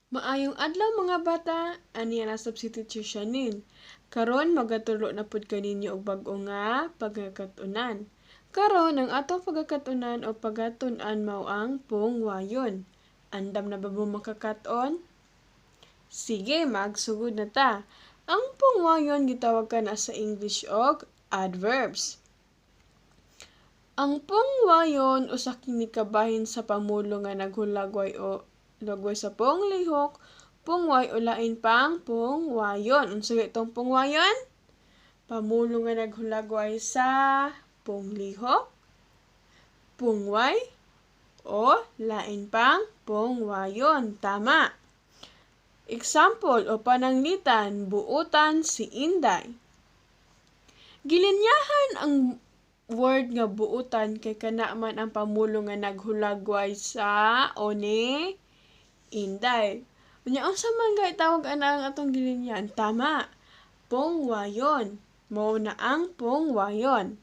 Maayong adlaw mga bata, ani na substitutionin. Karon magatulo na pud kaninyo og bag-o nga pagkakatunan. Karon ang atong pagkakatunan o pagkatun-an mao ang pungwayon. Andam na ba mo makakaton? Sige, magsugod na ta. Ang pungwayon gitawag kana sa English og adverbs. Ang pungwayon usa kini kabahin sa pamulo nga naghulagway o lagway sa panglihok, pungway o lain pang pungwayon. Unsa itong pungwayon? Pamulo nga naghulagway sa panglihok, pungway o lain pang pungwayon. Tama. Example o pananglitan, buutan si Inday. Gilinyahan ang word nga buutan kay kana man ang pamulo nga naghulagway sa one Inday. Unya unsa man ga itawag ana ang atong gilinyan? Tama. Pungwayon. Mao na ang pungwayon.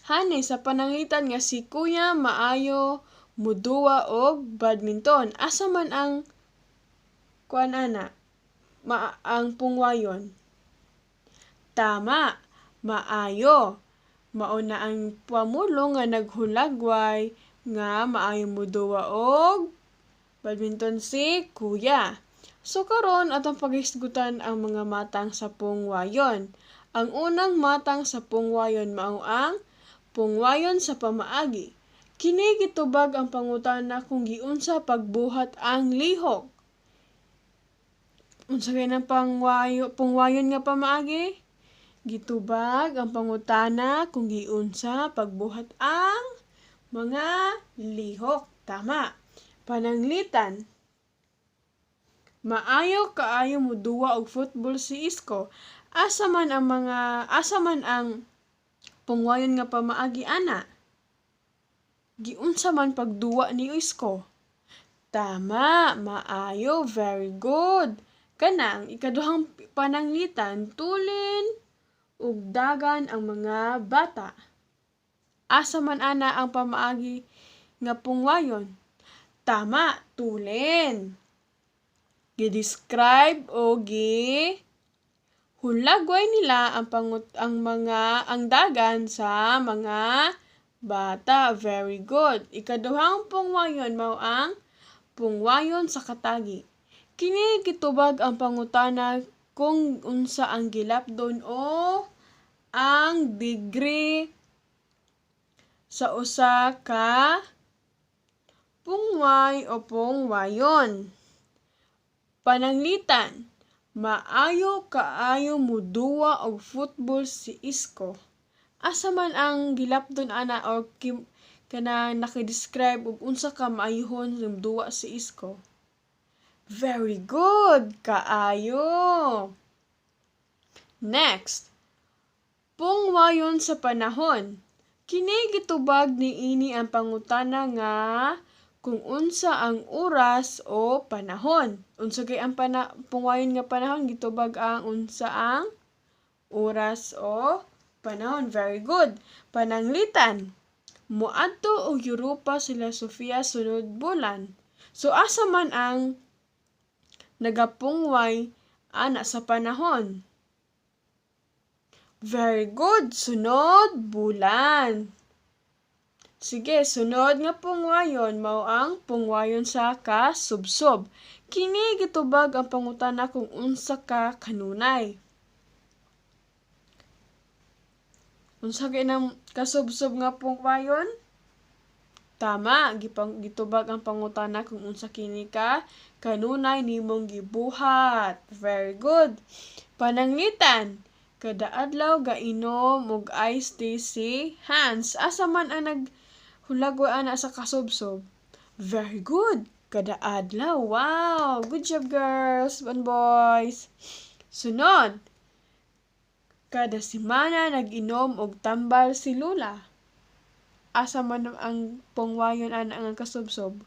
Hani sa pananglitan nga si Kuya maayo muduwa og badminton. Asa man ang kuan ana? Ang pungwayon. Tama. Maayo. Mao na ang pamulo nga naghulagway nga maayo muduwa og badminton si Kuya. So karon atong paghisgutan ang mga matang sa pungwayon. Ang unang matang sa pungwayon mao ang pungwayon sa pamaagi. Kini gitubag ang pangutana kung giunsa pagbuhat ang lihok. Unsa kay nang pungwayon nga pamaagi? Gitubag ang pangutana kung giunsa pagbuhat ang mga lihok. Tama. Pananglitan. Maayo kaayo muduwa og football si Isko. Asa man ang pungwayon nga pamaagi ana? Giunsa man pagduwa ni Isko? Tama, maayo, very good. Kana ang ikaduhang pananglitan, tulin ug dagan ang mga bata. Asa man ana ang pamaagi nga pungwayon? Tama, tulin. Gi-describe o hulagway nila ang dagan sa mga bata. Very good. Ikaduhang pungwayon mao ang pungwayon sa katagi. Kini gitubag ang pangutana kung unsa ang gilapdon o ang degree sa usa ka pungway o pungwayon. Pananglitan. Maayo kaayo muduwa og football si Isko. Asa man ang gilapdon ana o kana nakidescribe og unsa ka maayohon muduwa si Isko? Very good, kaayo. Next. Pungwayon sa panahon. Kini gitubag niini ang pangutana nga kung unsa ang oras o panahon. Unsa kay ang pungwayon nga panahon gitubag ang unsa ang oras o panahon. Very good. Pananglitan. Moadto og Europa sila Sofia sunod bulan. So asa man ang nagapungway ana sa panahon? Very good. Sunod bulan. Sige, sunod nga pungwayon mao ang pungwayon sa kasubsob. Kini gitubag ang pangutana kung unsa ka kanunay. Unsa kay nang kasubsob nga pungwayon? Tama, gitubag ang pangutana kung unsa kini ka kanunay nimong gibuhat. Very good. Pananglitan. Kada adlaw gainom og iced tea si Hans. Asa man ang hulagway ana sa kasubsob? Very good. Kada adlaw. Wow! Good job, girls and boys. Sunod. Kada semana nag-inom og tambal si Lula. Asa man ang pungwayon ana ang kasubsob?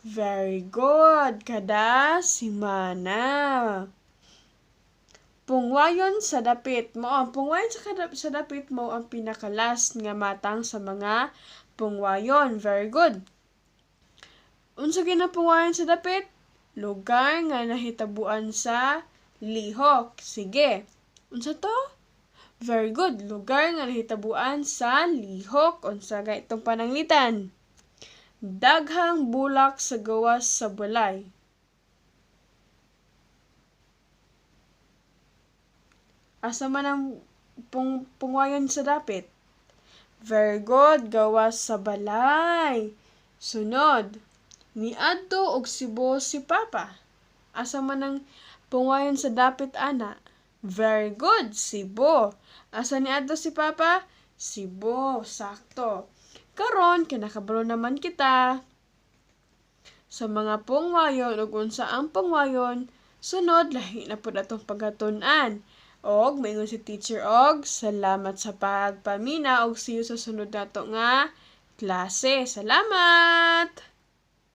Very good. Kada semana. Pungwayon sa dapit. Ang pungwayon sa dapit mo ang pinakalas nga matang sa mga pungwayon. Very good. Unsa ginapungayon sa dapit? Lugar nga nahitabuan sa lihok. Sige. Unsa to? Very good. Lugar nga nahitabuan sa lihok. Unsa ga itong pananglitan? Daghang bulak sa gawas sa balay. Asa man ang pungwayon sa dapit? Very good. Gawas sa balay. Sunod. Niadto og Cebu si Papa. Asa man ang pungwayon sa dapit ana? Very good. Cebu. Asa niadto si Papa? Cebu. Sakto. Karon kinakabalo naman kita sa mga pungwayon ug unsa ang pungwayon. Sunod lahi na pud atong paghatun-an. Og maingon si teacher og salamat sa pagpamina og see you sa sunod nato nga klase. Salamat!